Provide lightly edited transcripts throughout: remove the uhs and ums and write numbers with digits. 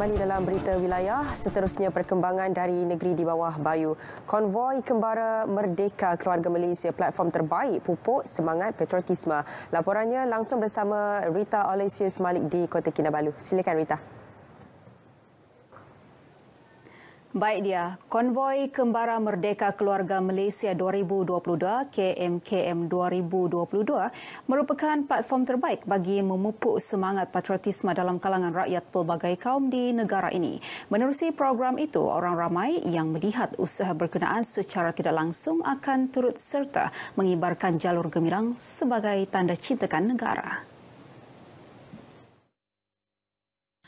kembali dalam berita wilayah. Seterusnya perkembangan dari negeri di bawah bayu. Konvoi Kembara Merdeka Keluarga Malaysia, platform terbaik pupuk semangat patriotisme. Laporannya langsung bersama Rita Olesius Malik di Kota Kinabalu. Silakan Rita. Baik dia, Konvoi Kembara Merdeka Keluarga Malaysia 2022 KMKM 2022 merupakan platform terbaik bagi memupuk semangat patriotisme dalam kalangan rakyat pelbagai kaum di negara ini. Menerusi program itu, orang ramai yang melihat usaha berkenaan secara tidak langsung akan turut serta mengibarkan jalur gemilang sebagai tanda cintakan negara.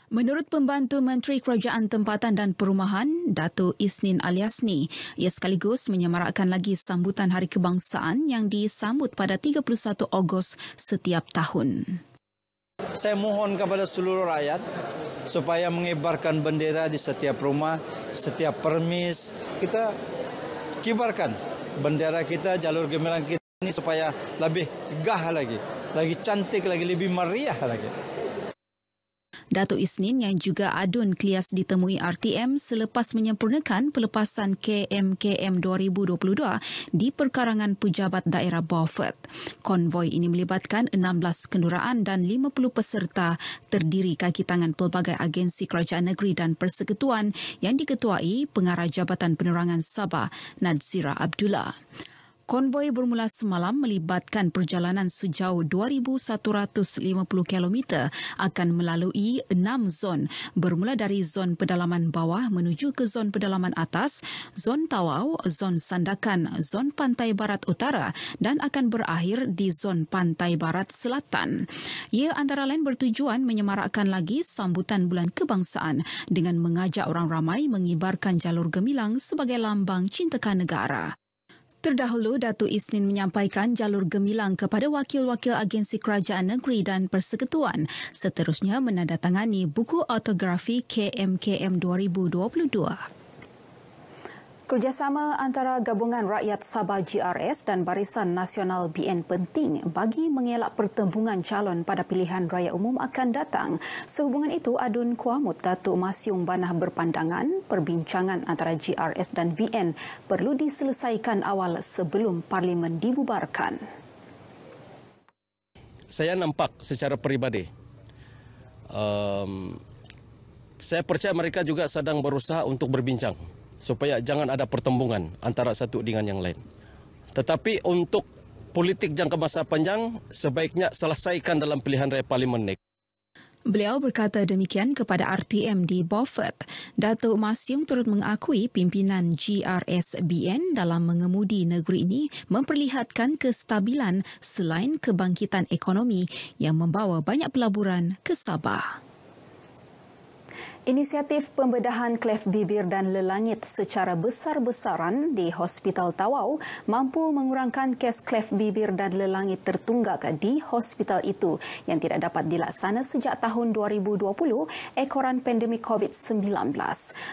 Menurut Pembantu Menteri Kerajaan Tempatan dan Perumahan, Dato' Isnin Aliasni, ia sekaligus menyemarakkan lagi sambutan Hari Kebangsaan yang disambut pada 31 Ogos setiap tahun. Saya mohon kepada seluruh rakyat supaya mengibarkan bendera di setiap rumah, setiap permis. Kita kibarkan bendera kita, jalur gemilang kita ini supaya lebih gah lagi cantik lagi, lebih meriah lagi. Dato' Isnin yang juga adun Klias ditemui RTM selepas menyempurnakan pelepasan KMKM 2022 di perkarangan pejabat daerah Beaufort. Konvoi ini melibatkan 16 kenderaan dan 50 peserta terdiri kaki tangan pelbagai agensi kerajaan negeri dan persekutuan yang diketuai Pengarah Jabatan Penerangan Sabah, Nadzira Abdullah. Konvoi bermula semalam melibatkan perjalanan sejauh 2,150 km akan melalui 6 zon bermula dari zon pedalaman bawah menuju ke zon pedalaman atas, zon Tawau, zon Sandakan, zon Pantai Barat Utara dan akan berakhir di zon Pantai Barat Selatan. Ia antara lain bertujuan menyemarakkan lagi sambutan Bulan Kebangsaan dengan mengajak orang ramai mengibarkan jalur gemilang sebagai lambang cintakan negara. Terdahulu, Dato' Isnin menyampaikan jalur gemilang kepada wakil-wakil agensi kerajaan negeri dan persekutuan. Seterusnya menandatangani buku autografi KMKM 2022. Kerjasama antara Gabungan Rakyat Sabah GRS dan Barisan Nasional BN penting bagi mengelak pertembungan calon pada pilihan raya umum akan datang. Sehubungan itu, Adun Kuamut Datuk Masyung Banah berpandangan perbincangan antara GRS dan BN perlu diselesaikan awal sebelum Parlimen dibubarkan. Saya nampak secara peribadi, saya percaya mereka juga sedang berusaha untuk berbincang supaya jangan ada pertembungan antara satu dengan yang lain. Tetapi untuk politik jangka masa panjang, sebaiknya selesaikan dalam pilihan raya parlimen ini. Beliau berkata demikian kepada RTM di Beaufort. Datuk Masyung turut mengakui pimpinan GRSBN dalam mengemudi negeri ini memperlihatkan kestabilan selain kebangkitan ekonomi yang membawa banyak pelaburan ke Sabah. Inisiatif pembedahan klef bibir dan lelangit secara besar-besaran di Hospital Tawau mampu mengurangkan kes klef bibir dan lelangit tertunggak di hospital itu yang tidak dapat dilaksana sejak tahun 2020 ekoran pandemik COVID-19.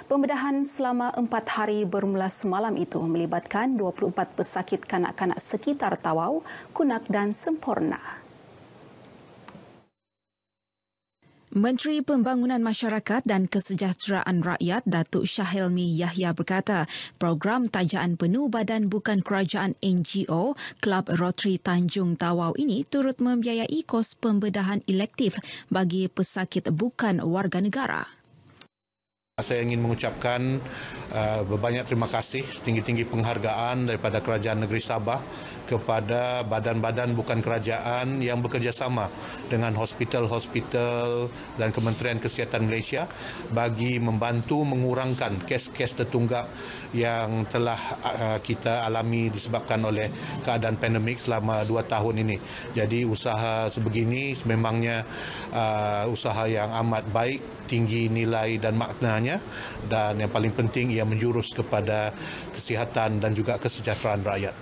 Pembedahan selama 4 hari bermula semalam itu melibatkan 24 pesakit kanak-kanak sekitar Tawau, Kunak dan Semporna. Menteri Pembangunan Masyarakat dan Kesejahteraan Rakyat Datuk Syahilmi Yahya berkata, program tajaan penuh Badan Bukan Kerajaan NGO Kelab Rotary Tanjung Tawau ini turut membiayai kos pembedahan elektif bagi pesakit bukan warga negara. Saya ingin mengucapkan berbanyak terima kasih, setinggi-tinggi penghargaan daripada Kerajaan Negeri Sabah kepada badan-badan bukan kerajaan yang bekerjasama dengan hospital-hospital dan Kementerian Kesihatan Malaysia bagi membantu mengurangkan kes-kes tertunggak yang telah kita alami disebabkan oleh keadaan pandemik selama 2 tahun ini. Jadi usaha sebegini memangnya usaha yang amat baik, tinggi nilai dan maknanya, dan yang paling penting ia menjurus kepada kesihatan dan juga kesejahteraan rakyat.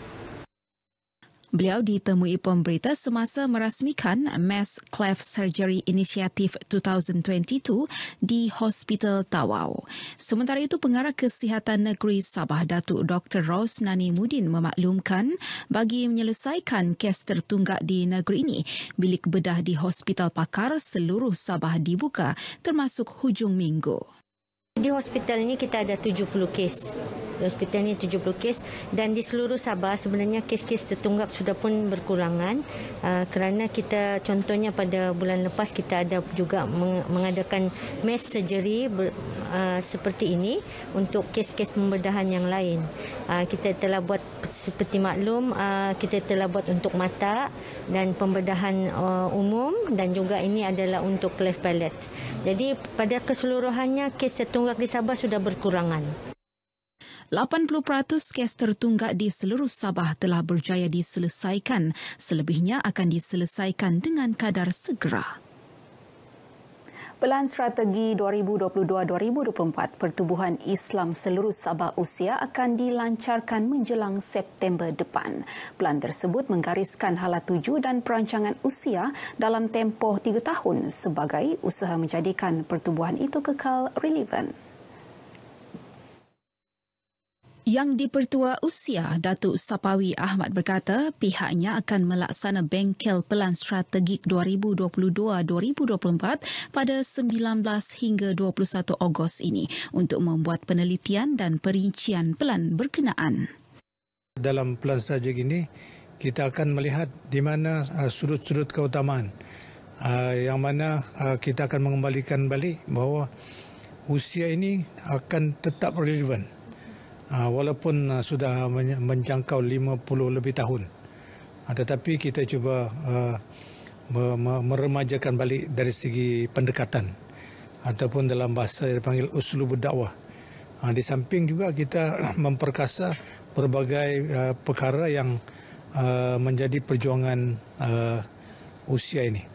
Beliau ditemui pemberita semasa merasmikan Mass Cleft Surgery Initiative 2022 di Hospital Tawau. Sementara itu, Pengarah Kesihatan Negeri Sabah Datuk Dr. Rosnani Mudin memaklumkan bagi menyelesaikan kes tertunggak di negeri ini, bilik bedah di Hospital Pakar seluruh Sabah dibuka termasuk hujung minggu. Di hospital ni kita ada 70 kes. Di hospital ni 70 kes dan di seluruh Sabah sebenarnya kes-kes tertunggak sudah pun berkurangan kerana kita contohnya pada bulan lepas kita ada juga mengadakan mass surgery seperti ini untuk kes-kes pembedahan yang lain. Kita telah buat seperti maklum, kita telah buat untuk mata dan pembedahan umum dan juga ini adalah untuk cleft palate. Jadi pada keseluruhannya kes tertunggak di Sabah sudah berkurangan. 80% kes tertunggak di seluruh Sabah telah berjaya diselesaikan. Selebihnya akan diselesaikan dengan kadar segera. Pelan Strategi 2022-2024 Pertubuhan Islam seluruh Sabah Usia akan dilancarkan menjelang September depan. Pelan tersebut menggariskan hala tuju dan perancangan usia dalam tempoh 3 tahun sebagai usaha menjadikan pertubuhan itu kekal relevan. Yang di-Pertua Usia, Datuk Sapawi Ahmad berkata pihaknya akan melaksana bengkel Pelan Strategik 2022-2024 pada 19 hingga 21 Ogos ini untuk membuat penelitian dan perincian pelan berkenaan. Dalam pelan strategik ini, kita akan melihat di mana sudut-sudut keutamaan yang mana kita akan mengembalikan balik bahawa usia ini akan tetap relevan. Walaupun sudah menjangkau 50 lebih tahun. Tetapi kita cuba meremajakan balik dari segi pendekatan ataupun dalam bahasa yang dipanggil uslub dakwah. Di samping juga kita memperkasa berbagai perkara yang menjadi perjuangan usia ini.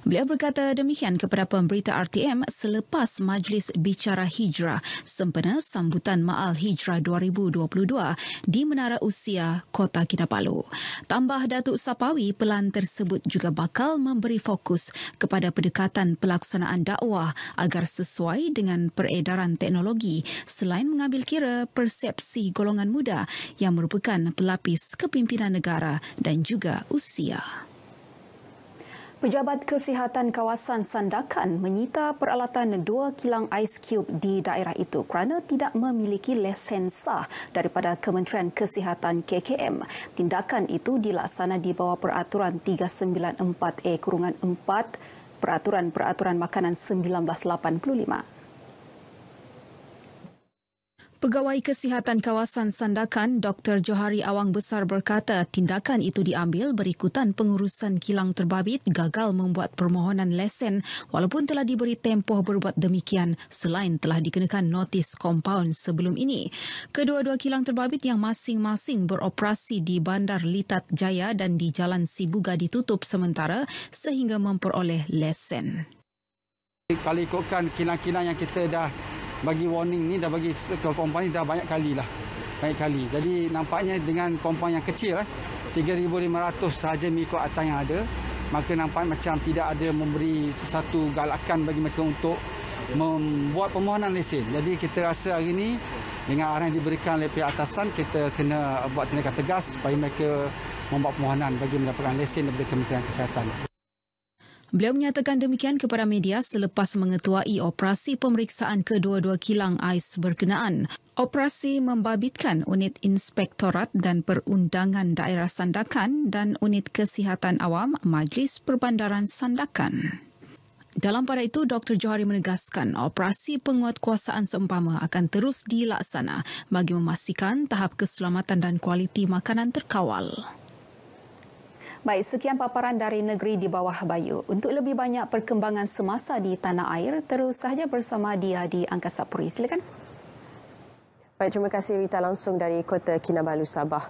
Beliau berkata demikian kepada pemberita RTM selepas Majlis Bicara Hijrah sempena sambutan Ma'al Hijrah 2022 di Menara Usia, Kota Kinabalu. Tambah Datuk Sapawi, pelan tersebut juga bakal memberi fokus kepada pendekatan pelaksanaan dakwah agar sesuai dengan peredaran teknologi selain mengambil kira persepsi golongan muda yang merupakan pelapis kepimpinan negara dan juga usia. Pejabat Kesihatan Kawasan Sandakan menyita peralatan 2 kilang ais cube di daerah itu kerana tidak memiliki lesen sah daripada Kementerian Kesihatan KKM. Tindakan itu dilaksana di bawah Peraturan 394A-4 Peraturan Makanan 1985. Pegawai Kesihatan Kawasan Sandakan, Dr. Johari Awang Besar berkata tindakan itu diambil berikutan pengurusan kilang terbabit gagal membuat permohonan lesen walaupun telah diberi tempoh berbuat demikian selain telah dikenakan notis kompaun sebelum ini. Kedua-dua kilang terbabit yang masing-masing beroperasi di Bandar Litat Jaya dan di Jalan Sibuga ditutup sementara sehingga memperoleh lesen. Kalau ikutkan kilang-kilang yang kita dah bagi warning ni, dah bagi ke kompani dah banyak kali. Jadi nampaknya dengan kompani yang kecil 3,500 sahaja mengikut atas yang ada, maka nampak macam tidak ada memberi sesuatu galakan bagi mereka untuk membuat permohonan lesen. Jadi kita rasa hari ini dengan arahan yang diberikan oleh pihak atasan, kita kena buat tindakan tegas supaya mereka membuat permohonan bagi mendapatkan lesen daripada Kementerian Kesihatan. Beliau menyatakan demikian kepada media selepas mengetuai operasi pemeriksaan kedua-dua kilang ais berkenaan. Operasi membabitkan Unit Inspektorat dan Perundangan Daerah Sandakan dan Unit Kesihatan Awam Majlis Perbandaran Sandakan. Dalam pada itu, Dr. Johari menegaskan operasi penguatkuasaan seumpama akan terus dilaksana bagi memastikan tahap keselamatan dan kualiti makanan terkawal. Baik, sekian paparan dari Negeri di Bawah Bayu. Untuk lebih banyak perkembangan semasa di tanah air, terus sahaja bersama dia di Angkasa Puri. Silakan. Baik, terima kasih Rita langsung dari Kota Kinabalu, Sabah.